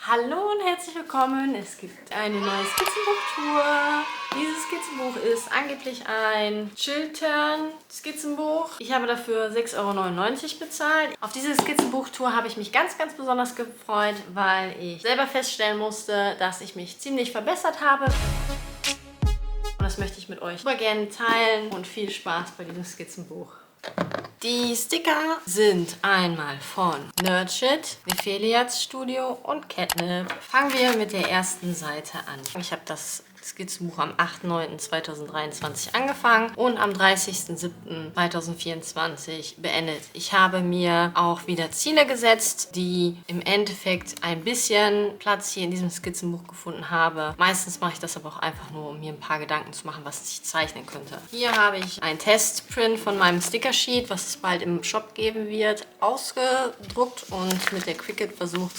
Hallo und herzlich willkommen. Es gibt eine neue Skizzenbuchtour. Dieses Skizzenbuch ist angeblich ein Chiltern-Skizzenbuch. Ich habe dafür 6,99 € bezahlt. Auf diese Skizzenbuchtour habe ich mich ganz besonders gefreut, weil ich selber feststellen musste, dass ich mich ziemlich verbessert habe. Und das möchte ich mit euch super gerne teilen und viel Spaß bei diesem Skizzenbuch. Die Sticker sind einmal von Nerdshit, Nephelia's Studio und Catnip. Fangen wir mit der ersten Seite an. Ich habe das Skizzenbuch am 8.9.2023 angefangen und am 30.07.2024 beendet. Ich habe mir auch wieder Ziele gesetzt, die im Endeffekt ein bisschen Platz hier in diesem Skizzenbuch gefunden habe. Meistens mache ich das aber auch einfach nur, um mir ein paar Gedanken zu machen, was ich zeichnen könnte. Hier habe ich ein Testprint von meinem Stickersheet, was es bald im Shop geben wird, ausgedruckt und mit der Cricut versucht,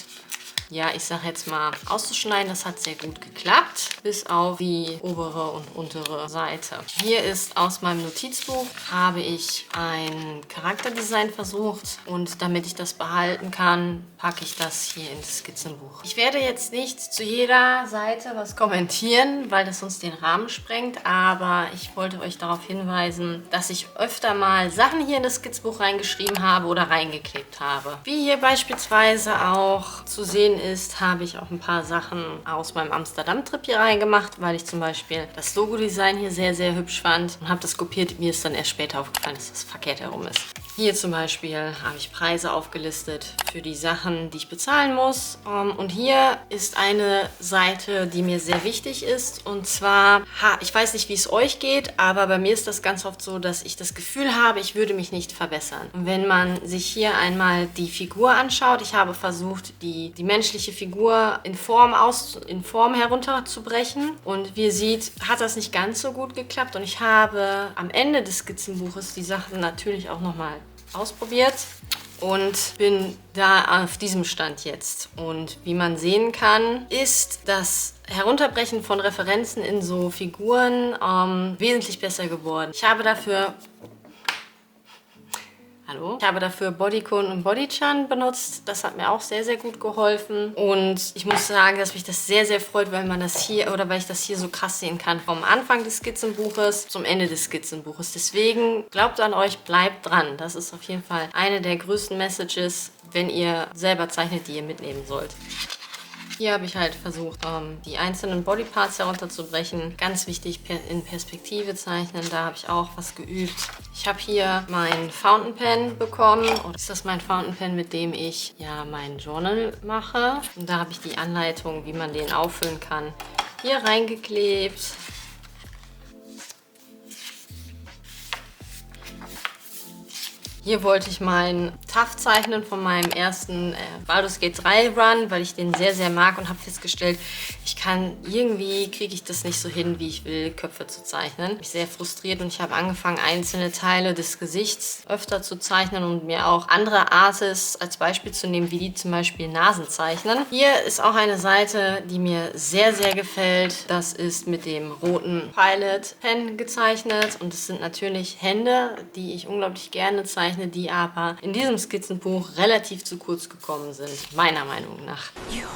ja, ich sage jetzt mal, auszuschneiden. Das hat sehr gut geklappt, bis auf die obere und untere Seite. Hier ist aus meinem Notizbuch, habe ich ein Charakterdesign versucht und damit ich das behalten kann, packe ich das hier ins Skizzenbuch. Ich werde jetzt nicht zu jeder Seite was kommentieren, weil das sonst den Rahmen sprengt, aber ich wollte euch darauf hinweisen, dass ich öfter mal Sachen hier in das Skizzenbuch reingeschrieben habe oder reingeklebt habe. Wie hier beispielsweise auch zu sehen ist, habe ich auch ein paar Sachen aus meinem Amsterdam-Trip hier reingemacht, weil ich zum Beispiel das Logo-Design hier sehr hübsch fand und habe das kopiert. Mir ist dann erst später aufgefallen, dass das verkehrt herum ist. Hier zum Beispiel habe ich Preise aufgelistet für die Sachen, die ich bezahlen muss. Und hier ist eine Seite, die mir sehr wichtig ist. Und zwar, ich weiß nicht, wie es euch geht, aber bei mir ist das ganz oft so, dass ich das Gefühl habe, ich würde mich nicht verbessern. Und wenn man sich hier einmal die Figur anschaut, ich habe versucht, die menschliche Figur in Form herunterzubrechen. Und wie ihr seht, hat das nicht ganz so gut geklappt. Und ich habe am Ende des Skizzenbuches die Sachen natürlich auch nochmal ausprobiert und bin da auf diesem Stand jetzt. Und wie man sehen kann, ist das Herunterbrechen von Referenzen in so Figuren wesentlich besser geworden. Ich habe dafür Bodycon und Bodychan benutzt. Das hat mir auch sehr gut geholfen. Und ich muss sagen, dass mich das sehr freut, weil ich das hier so krass sehen kann. Vom Anfang des Skizzenbuches zum Ende des Skizzenbuches. Deswegen glaubt an euch, bleibt dran. Das ist auf jeden Fall eine der größten Messages, wenn ihr selber zeichnet, die ihr mitnehmen sollt. Hier habe ich halt versucht, die einzelnen Bodyparts herunterzubrechen. Ganz wichtig, in Perspektive zeichnen. Da habe ich auch was geübt. Ich habe hier mein Fountain Pen bekommen. Und das ist mein Fountain Pen, mit dem ich ja mein Journal mache. Und da habe ich die Anleitung, wie man den auffüllen kann, hier reingeklebt. Hier wollte ich meinen Tuff zeichnen von meinem ersten Baldur's Gate 3 Run, weil ich den sehr mag und habe festgestellt, kriege ich das nicht so hin, wie ich will, Köpfe zu zeichnen. Ich bin sehr frustriert und ich habe angefangen, einzelne Teile des Gesichts öfter zu zeichnen und mir auch andere Artists als Beispiel zu nehmen, wie die zum Beispiel Nasen zeichnen. Hier ist auch eine Seite, die mir sehr gefällt. Das ist mit dem roten Pilot Pen gezeichnet und es sind natürlich Hände, die ich unglaublich gerne zeichne, die aber in diesem Skizzenbuch relativ zu kurz gekommen sind, meiner Meinung nach. You,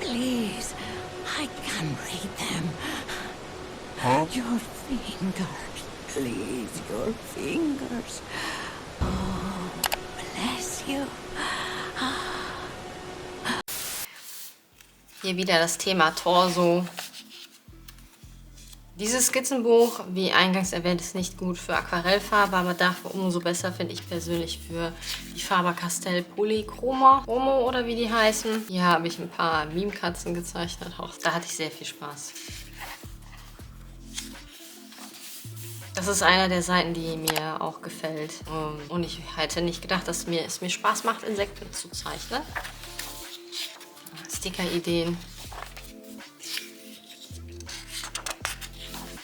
please, I can read them. Huh? Your fingers, please, your fingers. Oh, bless you. Hier wieder das Thema Torso. Dieses Skizzenbuch, wie eingangs erwähnt, ist nicht gut für Aquarellfarbe, aber dafür umso besser finde ich persönlich für die Faber-Castell Polychroma oder wie die heißen. Hier habe ich ein paar Meme-Katzen gezeichnet, auch da hatte ich sehr viel Spaß. Das ist einer der Seiten, die mir auch gefällt. Und ich hätte nicht gedacht, dass es mir Spaß macht, Insekten zu zeichnen. Sticker-Ideen.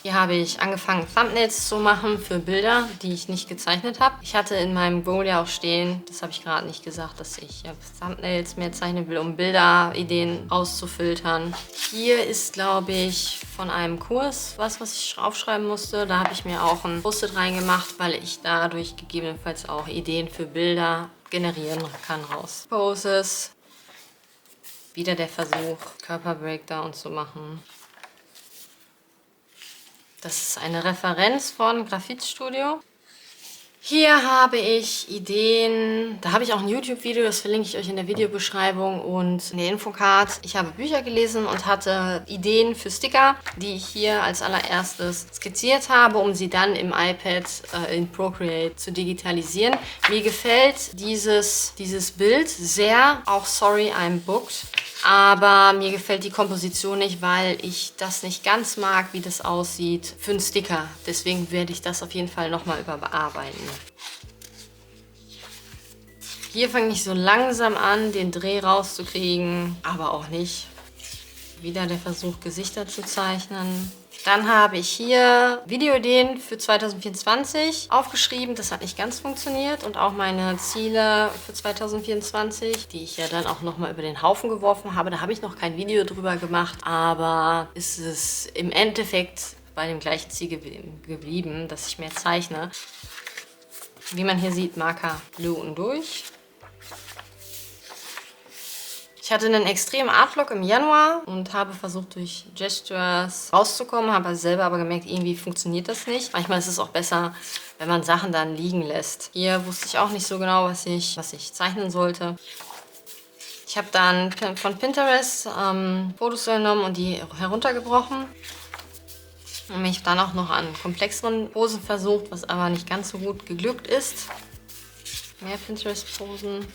Hier habe ich angefangen, Thumbnails zu machen für Bilder, die ich nicht gezeichnet habe. Ich hatte in meinem Goal ja auch stehen, das habe ich gerade nicht gesagt, dass ich Thumbnails mehr zeichnen will, um Bilderideen rauszufiltern. Hier ist, glaube ich, von einem Kurs was ich aufschreiben musste. Da habe ich mir auch ein Post-it reingemacht, weil ich dadurch gegebenenfalls auch Ideen für Bilder generieren kann raus. Poses. Wieder der Versuch, Körperbreakdown zu machen. Das ist eine Referenz von Graphitstudio. Hier habe ich Ideen, da habe ich auch ein YouTube-Video, das verlinke ich euch in der Videobeschreibung und in der Infocard. Ich habe Bücher gelesen und hatte Ideen für Sticker, die ich hier als allererstes skizziert habe, um sie dann im iPad in Procreate zu digitalisieren. Mir gefällt dieses Bild sehr, auch Sorry I'm Booked. Aber mir gefällt die Komposition nicht, weil ich das nicht ganz mag, wie das aussieht für einen Sticker. Deswegen werde ich das auf jeden Fall nochmal überarbeiten. Hier fange ich so langsam an, den Dreh rauszukriegen, aber auch nicht. Wieder der Versuch, Gesichter zu zeichnen. Dann habe ich hier Videoideen für 2024 aufgeschrieben. Das hat nicht ganz funktioniert. Und auch meine Ziele für 2024, die ich ja dann auch nochmal über den Haufen geworfen habe. Da habe ich noch kein Video drüber gemacht. Aber ist es im Endeffekt bei dem gleichen Ziel geblieben, dass ich mehr zeichne. Wie man hier sieht, Marker unten durch. Ich hatte einen extremen Artblock im Januar und habe versucht, durch Gestures rauszukommen, habe selber aber gemerkt, irgendwie funktioniert das nicht. Manchmal ist es auch besser, wenn man Sachen dann liegen lässt. Hier wusste ich auch nicht so genau, was ich zeichnen sollte. Ich habe dann von Pinterest Fotos genommen und die heruntergebrochen. Und mich dann auch noch an komplexeren Posen versucht, was aber nicht ganz so gut geglückt ist. Mehr Pinterest-Posen.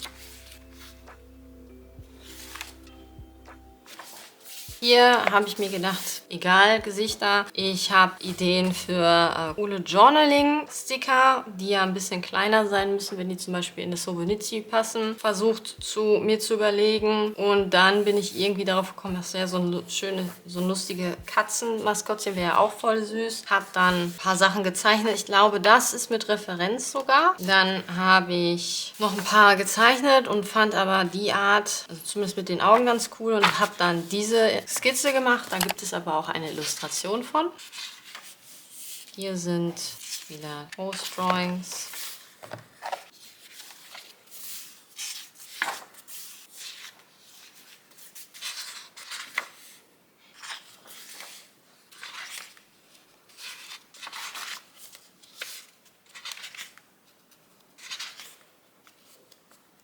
Hier habe ich mir gedacht, egal, Gesichter. Ich habe Ideen für coole Journaling-Sticker, die ja ein bisschen kleiner sein müssen, wenn die zum Beispiel in das Hobonichi passen. Versucht mir zu überlegen. Und dann bin ich irgendwie darauf gekommen, dass ja so ein lustige Katzenmaskottchen wäre ja auch voll süß. Habe dann ein paar Sachen gezeichnet. Ich glaube, das ist mit Referenz sogar. Dann habe ich noch ein paar gezeichnet und fand aber die Art, also zumindest mit den Augen, ganz cool und habe dann diese Skizze gemacht. Da gibt es aber auch eine Illustration von. Hier sind wieder Post Drawings.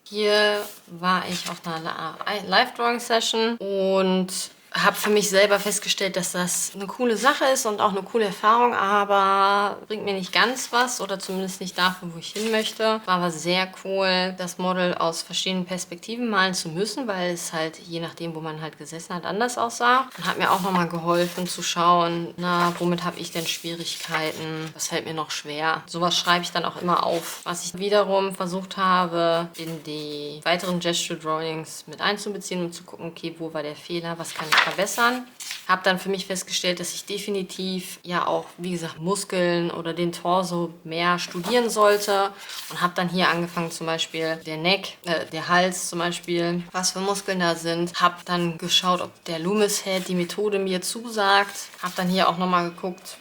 Hier war ich auf einer Live-Drawing-Session und habe für mich selber festgestellt, dass das eine coole Sache ist und auch eine coole Erfahrung, aber bringt mir nicht ganz was oder zumindest nicht dafür, wo ich hin möchte. War aber sehr cool, das Model aus verschiedenen Perspektiven malen zu müssen, weil es halt je nachdem, wo man halt gesessen hat, anders aussah. Und hat mir auch nochmal geholfen zu schauen, na, womit habe ich denn Schwierigkeiten? Was fällt mir noch schwer? Sowas schreibe ich dann auch immer auf. Was ich wiederum versucht habe, in die weiteren Gesture Drawings mit einzubeziehen und zu gucken, okay, wo war der Fehler, was kann ich verbessern. Habe dann für mich festgestellt, dass ich definitiv ja auch, wie gesagt, Muskeln oder den Torso mehr studieren sollte und habe dann hier angefangen, zum Beispiel der Hals zum Beispiel, was für Muskeln da sind. Habe dann geschaut, ob der Loomis Head, die Methode, mir zusagt. Habe dann hier auch nochmal geguckt,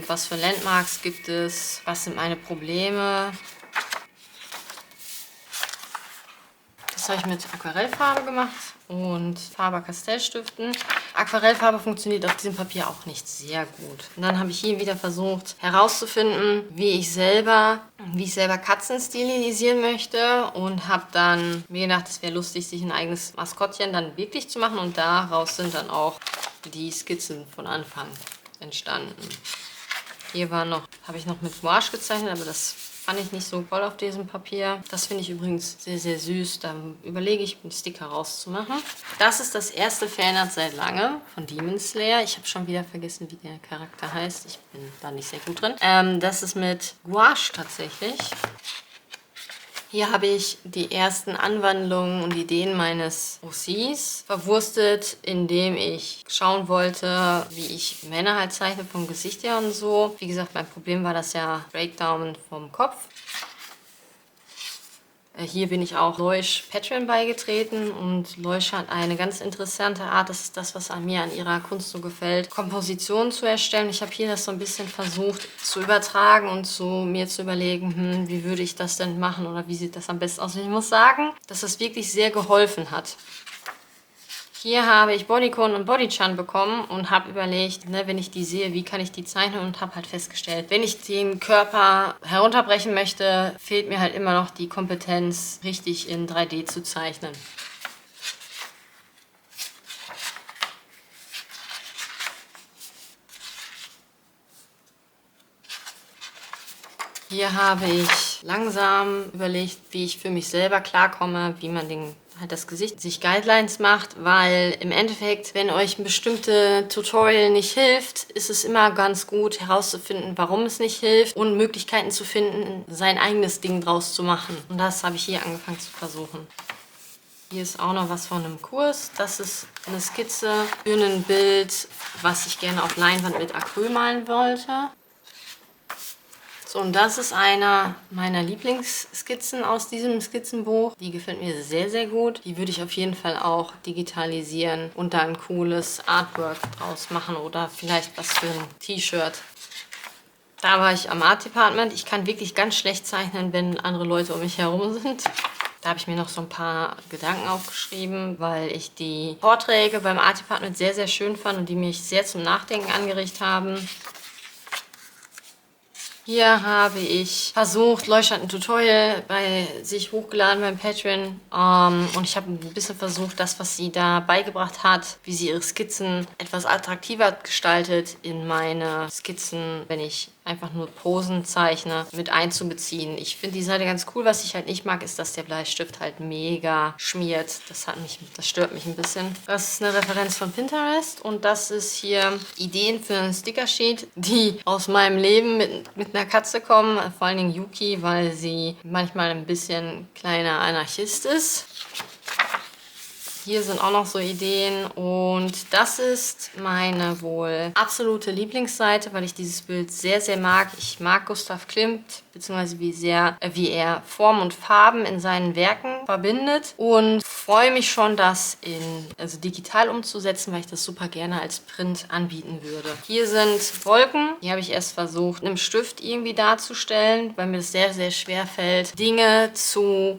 was für Landmarks gibt es, was sind meine Probleme. Das habe ich mit Aquarellfarbe gemacht und Faber-Castell-Stiften. Aquarellfarbe funktioniert auf diesem Papier auch nicht sehr gut. Und dann habe ich hier wieder versucht herauszufinden, wie ich selber Katzen stilisieren möchte und habe dann mir gedacht, es wäre lustig, sich ein eigenes Maskottchen dann wirklich zu machen und daraus sind dann auch die Skizzen von Anfang entstanden. Hier habe ich noch mit Gouache gezeichnet, aber das fand ich nicht so toll auf diesem Papier. Das finde ich übrigens sehr, sehr süß. Da überlege ich, einen Sticker rauszumachen. Das ist das erste Fanart seit langem von Demon Slayer. Ich habe schon wieder vergessen, wie der Charakter heißt. Ich bin da nicht sehr gut drin. Das ist mit Gouache tatsächlich. Hier habe ich die ersten Anwandlungen und Ideen meines OCs verwurstet, indem ich schauen wollte, wie ich Männer halt zeichne vom Gesicht her und so. Wie gesagt, mein Problem war das ja Breakdown vom Kopf. Hier bin ich auch Leusch Patreon beigetreten und Leusch hat eine ganz interessante Art, das ist das, was mir an ihrer Kunst so gefällt, Kompositionen zu erstellen. Ich habe hier das so ein bisschen versucht zu übertragen und mir zu überlegen, wie würde ich das denn machen oder wie sieht das am besten aus. Und ich muss sagen, dass das wirklich sehr geholfen hat. Hier habe ich Bodycon und Bodychan bekommen und habe überlegt, ne, wenn ich die sehe, wie kann ich die zeichnen, und habe halt festgestellt, wenn ich den Körper herunterbrechen möchte, fehlt mir halt immer noch die Kompetenz, richtig in 3D zu zeichnen. Hier habe ich langsam überlegt, wie ich für mich selber klarkomme, wie man halt das Gesicht sich Guidelines macht, weil im Endeffekt, wenn euch ein bestimmtes Tutorial nicht hilft, ist es immer ganz gut herauszufinden, warum es nicht hilft und Möglichkeiten zu finden, sein eigenes Ding draus zu machen. Und das habe ich hier angefangen zu versuchen. Hier ist auch noch was von einem Kurs. Das ist eine Skizze für ein Bild, was ich gerne auf Leinwand mit Acryl malen wollte. So, und das ist einer meiner Lieblingsskizzen aus diesem Skizzenbuch. Die gefällt mir sehr, sehr gut. Die würde ich auf jeden Fall auch digitalisieren und da ein cooles Artwork draus machen oder vielleicht was für ein T-Shirt. Da war ich am Art Department. Ich kann wirklich ganz schlecht zeichnen, wenn andere Leute um mich herum sind. Da habe ich mir noch so ein paar Gedanken aufgeschrieben, weil ich die Vorträge beim Art Department sehr, sehr schön fand und die mich sehr zum Nachdenken angeregt haben. Hier habe ich versucht, Leusch hat ein Tutorial bei sich hochgeladen beim Patreon. Und ich habe ein bisschen versucht, das, was sie da beigebracht hat, wie sie ihre Skizzen etwas attraktiver gestaltet, in meine Skizzen, wenn ich einfach nur Posen zeichne, mit einzubeziehen. Ich finde die Seite ganz cool. Was ich halt nicht mag, ist, dass der Bleistift halt mega schmiert. Das stört mich ein bisschen. Das ist eine Referenz von Pinterest und das ist hier Ideen für ein Stickersheet, die aus meinem Leben mit einer Katze kommen. Vor allen Dingen Yuki, weil sie manchmal ein bisschen kleiner Anarchist ist. Hier sind auch noch so Ideen und das ist meine wohl absolute Lieblingsseite, weil ich dieses Bild sehr, sehr mag. Ich mag Gustav Klimt, beziehungsweise wie er Form und Farben in seinen Werken verbindet und freue mich schon, das also digital umzusetzen, weil ich das super gerne als Print anbieten würde. Hier sind Wolken, die habe ich erst versucht, einem Stift irgendwie darzustellen, weil mir das sehr, sehr schwer fällt, Dinge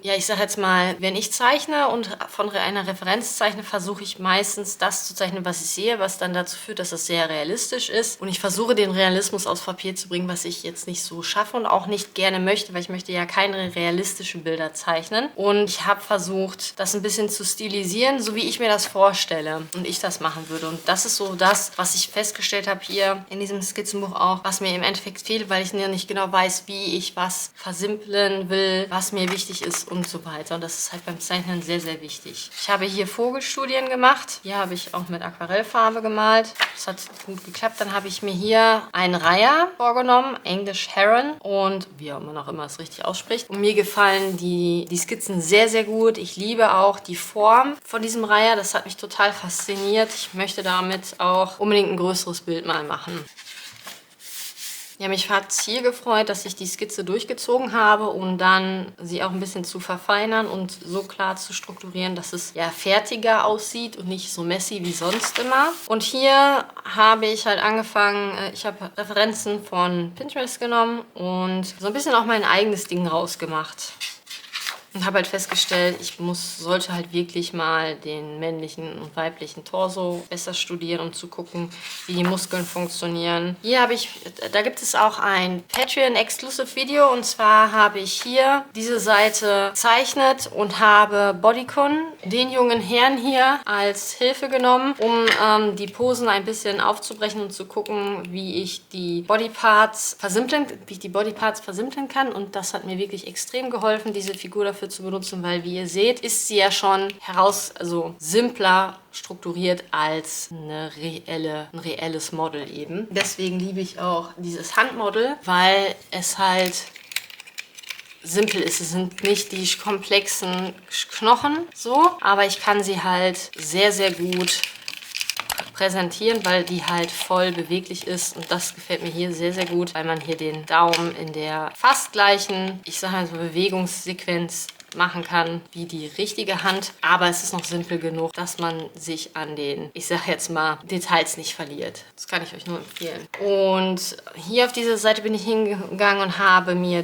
ich sag jetzt mal, wenn ich zeichne und von einer Referenz zeichne, versuche ich meistens das zu zeichnen, was ich sehe, was dann dazu führt, dass es sehr realistisch ist. Und ich versuche den Realismus aufs Papier zu bringen, was ich jetzt nicht so schaffe und auch nicht gerne möchte, weil ich möchte ja keine realistischen Bilder zeichnen. Und ich habe versucht, das ein bisschen zu stilisieren, so wie ich mir das vorstelle und ich das machen würde. Und das ist so das, was ich festgestellt habe hier in diesem Skizzenbuch auch, was mir im Endeffekt fehlt, weil ich nicht genau weiß, wie ich was versimpeln will, was mir wichtig ist und so weiter. Und das ist halt beim Zeichnen sehr, sehr wichtig. Ich habe hier Vogelstudien gemacht. Hier habe ich auch mit Aquarellfarbe gemalt. Das hat gut geklappt. Dann habe ich mir hier einen Reiher vorgenommen, English Heron und wie auch immer es richtig ausspricht. Und mir gefallen die Skizzen sehr, sehr gut. Ich liebe auch die Form von diesem Reiher. Das hat mich total fasziniert. Ich möchte damit auch unbedingt ein größeres Bild mal machen. Ja, mich hat es hier gefreut, dass ich die Skizze durchgezogen habe, um dann sie auch ein bisschen zu verfeinern und so klar zu strukturieren, dass es ja fertiger aussieht und nicht so messy wie sonst immer. Und hier habe ich halt angefangen, ich habe Referenzen von Pinterest genommen und so ein bisschen auch mein eigenes Ding rausgemacht. Und habe halt festgestellt, sollte halt wirklich mal den männlichen und weiblichen Torso besser studieren, um zu gucken, wie die Muskeln funktionieren. Da gibt es auch ein Patreon-Exclusive-Video und zwar habe ich hier diese Seite gezeichnet und habe Bodycon, den jungen Herrn hier, als Hilfe genommen, um die Posen ein bisschen aufzubrechen und zu gucken, wie ich die Bodyparts versimpeln kann. Und das hat mir wirklich extrem geholfen, diese Figur dafür zu benutzen, weil wie ihr seht, ist sie ja schon simpler strukturiert als ein reelles Model eben. Deswegen liebe ich auch dieses Handmodel, weil es halt simpel ist. Es sind nicht die komplexen Knochen so, aber ich kann sie halt sehr, sehr gut präsentieren, weil die halt voll beweglich ist und das gefällt mir hier sehr, sehr gut, weil man hier den Daumen in der fast gleichen, ich sage mal so, Bewegungssequenz machen kann wie die richtige Hand. Aber es ist noch simpel genug, dass man sich an den, ich sag jetzt mal, Details nicht verliert. Das kann ich euch nur empfehlen. Und hier auf dieser Seite bin ich hingegangen und habe mir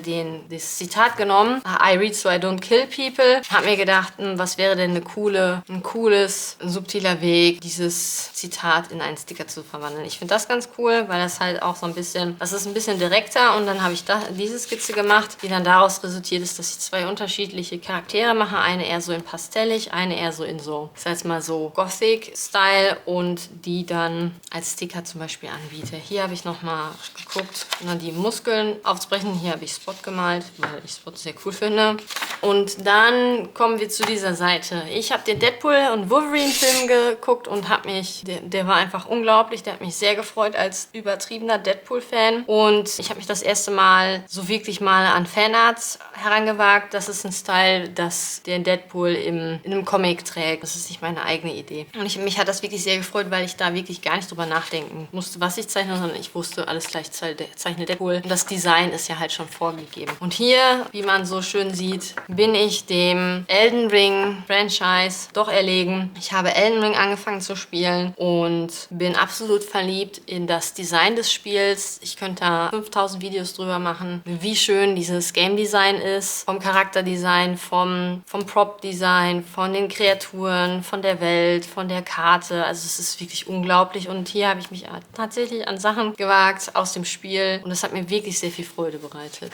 das Zitat genommen. I read so I don't kill people. Hab mir gedacht, was wäre denn ein cooles, subtiler Weg, dieses Zitat in einen Sticker zu verwandeln. Ich finde das ganz cool, weil das halt auch so ein bisschen, das ist ein bisschen direkter. Und dann habe ich diese Skizze gemacht, die dann daraus resultiert ist, dass ich 2 unterschiedliche Charaktere mache. Eine eher so in pastellig, eine eher so in so, ich sag jetzt mal so Gothic-Style und die dann als Sticker zum Beispiel anbiete. Hier habe ich nochmal geguckt, die Muskeln aufzubrechen. Hier habe ich Spot gemalt, weil ich Spot sehr cool finde. Und dann kommen wir zu dieser Seite. Ich habe den Deadpool und Wolverine-Film geguckt und habe mich, der war einfach unglaublich. Der hat mich sehr gefreut als übertriebener Deadpool-Fan. Und ich habe mich das erste Mal so wirklich mal an Fanarts herangewagt. Das ist ein Style, das den Deadpool in einem Comic trägt. Das ist nicht meine eigene Idee. Und mich hat das wirklich sehr gefreut, weil ich da wirklich gar nicht drüber nachdenken musste, was ich zeichne, sondern ich wusste, alles gleich zeichne Deadpool. Und das Design ist ja halt schon vorgegeben. Und hier, wie man so schön sieht, bin ich dem Elden Ring Franchise doch erlegen. Ich habe Elden Ring angefangen zu spielen und bin absolut verliebt in das Design des Spiels. Ich könnte da 5000 Videos drüber machen, wie schön dieses Game Design ist. Vom Charakterdesign, vom Prop-Design, von den Kreaturen, von der Welt, von der Karte. Also es ist wirklich unglaublich. Und hier habe ich mich tatsächlich an Sachen gewagt aus dem Spiel. Und es hat mir wirklich sehr viel Freude bereitet.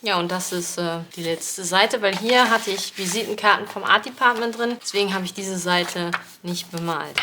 Ja, und das ist die letzte Seite, weil hier hatte ich Visitenkarten vom Art Department drin. Deswegen habe ich diese Seite nicht bemalt.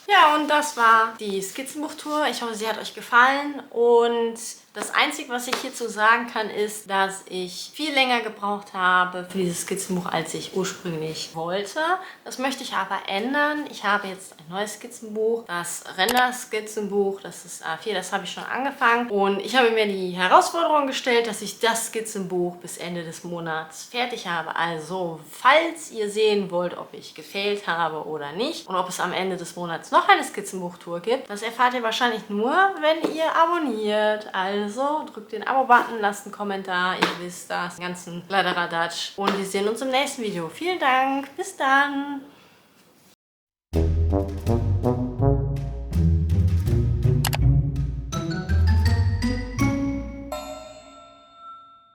Ja, und das war die Skizzenbuchtour. Ich hoffe, sie hat euch gefallen. Und das Einzige, was ich hierzu sagen kann, ist, dass ich viel länger gebraucht habe für dieses Skizzenbuch, als ich ursprünglich wollte. Das möchte ich aber ändern. Ich habe jetzt ein neues Skizzenbuch, das Render-Skizzenbuch. Das ist A4, das habe ich schon angefangen. Und ich habe mir die Herausforderung gestellt, dass ich das Skizzenbuch bis Ende des Monats fertig habe. Also, falls ihr sehen wollt, ob ich gefailt habe oder nicht und ob es am Ende des Monats noch eine Skizzenbuchtour gibt, das erfahrt ihr wahrscheinlich nur, wenn ihr abonniert. Also drückt den Abo-Button, lasst einen Kommentar, ihr wisst das, den ganzen Kladderadatsch. Und wir sehen uns im nächsten Video. Vielen Dank, bis dann!